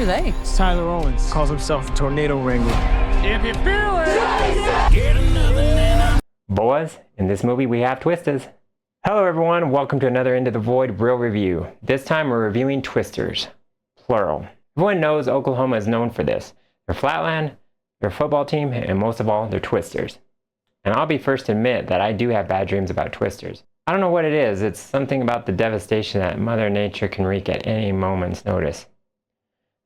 are they? It's Tyler Owens. Calls himself a tornado wrangler. If you feel it, Boys, in this movie we have Twisters. Hello everyone, welcome to another Into the Void Real Review. This time we're reviewing Twisters, plural. Everyone knows Oklahoma is known for this. Their flatland, their football team, and most of all, their Twisters. And I'll be first to admit that I do have bad dreams about Twisters. I don't know what it is, it's something about the devastation that Mother Nature can wreak at any moment's notice.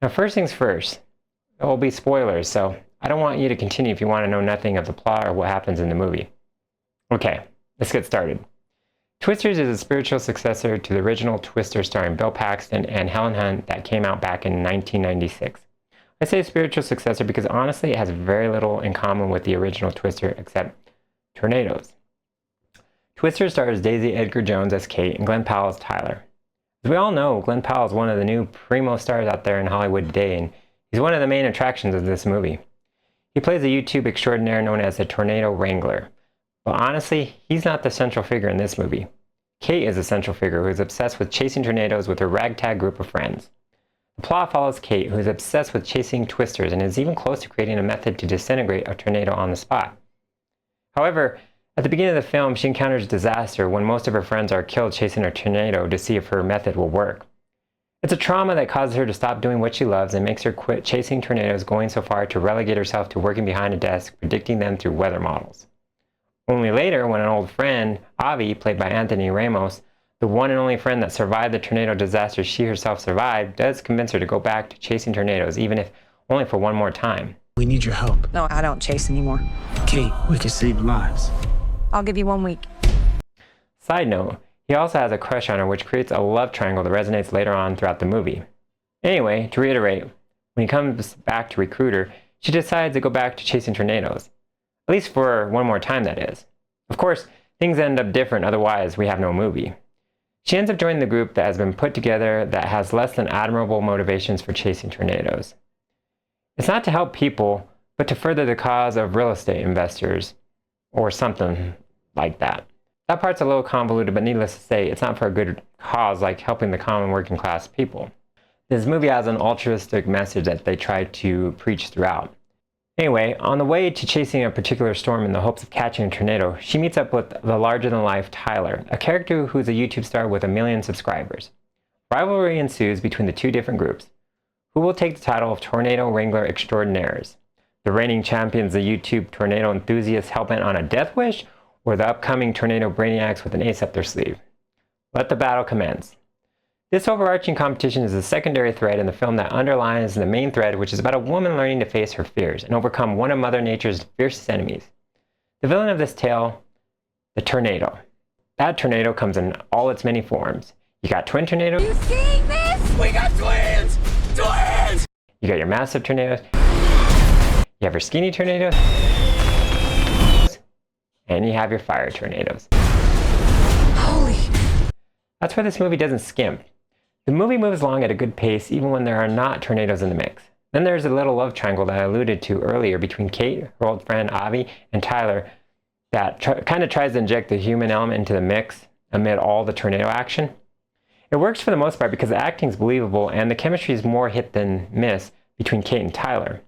Now first things first, there will be spoilers, so I don't want you to continue if you want to know nothing of the plot or what happens in the movie. Okay, let's get started. Twisters is a spiritual successor to the original Twister starring Bill Paxton and Helen Hunt that came out back in 1996. I say spiritual successor because honestly it has very little in common with the original Twister except tornadoes. Twister stars Daisy Edgar Jones as Kate and Glen Powell as Tyler. As we all know, Glen Powell is one of the new primo stars out there in Hollywood today, and he's one of the main attractions of this movie. He plays a YouTube extraordinaire known as the Tornado Wrangler. But honestly, he's not the central figure in this movie. Kate is the central figure who is obsessed with chasing tornadoes with her ragtag group of friends. The plot follows Kate, who is obsessed with chasing Twisters and is even close to creating a method to disintegrate a tornado on the spot. However, at the beginning of the film, she encounters disaster when most of her friends are killed chasing a tornado to see if her method will work. It's a trauma that causes her to stop doing what she loves and makes her quit chasing tornadoes, going so far to relegate herself to working behind a desk, predicting them through weather models. Only later, when an old friend, Avi, played by Anthony Ramos, the one and only friend that survived the tornado disaster she herself survived, does convince her to go back to chasing tornadoes, even if only for one more time. We need your help. No, I don't chase anymore. Kate, we can save lives. I'll give you 1 week. Side note, he also has a crush on her, which creates a love triangle that resonates later on throughout the movie. Anyway, to reiterate, when he comes back to recruit her, she decides to go back to chasing tornadoes. At least for one more time, that is. Of course, things end up different, otherwise we have no movie. She ends up joining the group that has been put together that has less than admirable motivations for chasing tornadoes. It's not to help people, but to further the cause of real estate investors, or something like that. That part's a little convoluted, but needless to say, it's not for a good cause like helping the common working class people. This movie has an altruistic message that they try to preach throughout. Anyway, on the way to chasing a particular storm in the hopes of catching a tornado, she meets up with the larger-than-life Tyler, a character who's a YouTube star with 1 million subscribers. Rivalry ensues between the two different groups. Who will take the title of Tornado Wrangler Extraordinaires? The reigning champions, the YouTube tornado enthusiasts hell-bent on a death wish, or the upcoming tornado brainiacs with an ace up their sleeve? Let the battle commence. This overarching competition is a secondary thread in the film that underlines the main thread, which is about a woman learning to face her fears and overcome one of Mother Nature's fiercest enemies. The villain of this tale, the tornado. That tornado comes in all its many forms. You got twin tornadoes. you seeing this? We got twins! Twins! You got your massive tornadoes. You have your skinny tornadoes. And you have your fire tornadoes. Holy. That's why this movie doesn't skimp. The movie moves along at a good pace even when there are not tornadoes in the mix. Then there's a little love triangle that I alluded to earlier between Kate, her old friend Avi, and Tyler that kind of tries to inject the human element into the mix amid all the tornado action. It works for the most part because the acting is believable and the chemistry is more hit than miss between Kate and Tyler.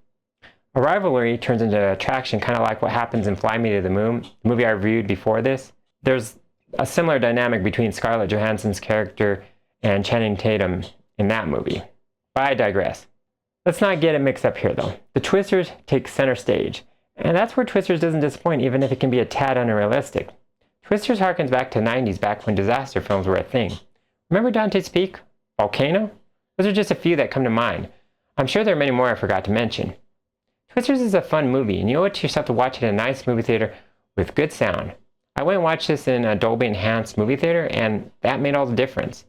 A rivalry turns into attraction, kind of like what happens in Fly Me to the Moon, the movie I reviewed before this. There's a similar dynamic between Scarlett Johansson's character and Channing Tatum in that movie. But I digress. Let's not get it mixed up here though. The Twisters take center stage, and that's where Twisters doesn't disappoint even if it can be a tad unrealistic. Twisters harkens back to the 90s, back when disaster films were a thing. Remember Dante's Peak? Volcano? Those are just a few that come to mind. I'm sure there are many more I forgot to mention. Twisters is a fun movie, and you owe it to yourself to watch it in a nice movie theater with good sound. I went and watched this in a Dolby Enhanced movie theater, and that made all the difference.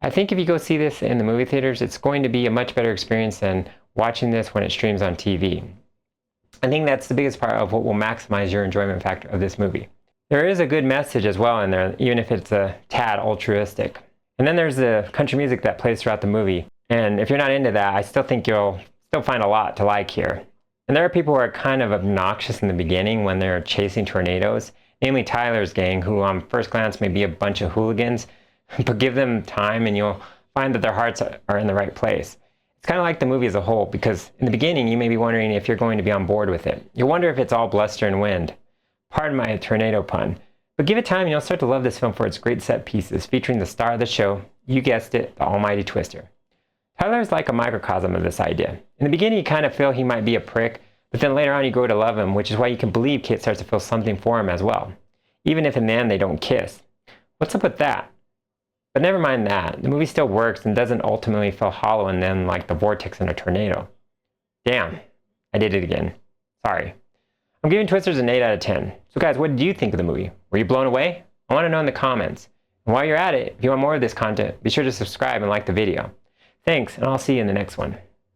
I think if you go see this in the movie theaters, it's going to be a much better experience than watching this when it streams on TV. I think that's the biggest part of what will maximize your enjoyment factor of this movie. There is a good message as well in there, even if it's a tad altruistic. And then there's the country music that plays throughout the movie. And if you're not into that, I still think you'll still find a lot to like here. And there are people who are kind of obnoxious in the beginning when they're chasing tornadoes, namely Tyler's gang, who on first glance may be a bunch of hooligans, but give them time and you'll find that their hearts are in the right place. It's kind of like the movie as a whole, because in the beginning you may be wondering if you're going to be on board with it. You wonder if it's all bluster and wind. Pardon my tornado pun. But give it time and you'll start to love this film for its great set pieces, featuring the star of the show, you guessed it, the almighty Twister. Tyler is like a microcosm of this idea. In the beginning you kind of feel he might be a prick, but then later on you grow to love him, which is why you can believe Kate starts to feel something for him as well. Even if in the end they don't kiss. What's up with that? But never mind that, the movie still works and doesn't ultimately feel hollow in the end like the vortex in a tornado. Damn, I did it again. Sorry. I'm giving Twisters an 8 out of 10. So guys, what did you think of the movie? Were you blown away? I want to know in the comments. And while you're at it, if you want more of this content, be sure to subscribe and like the video. Thanks, and I'll see you in the next one.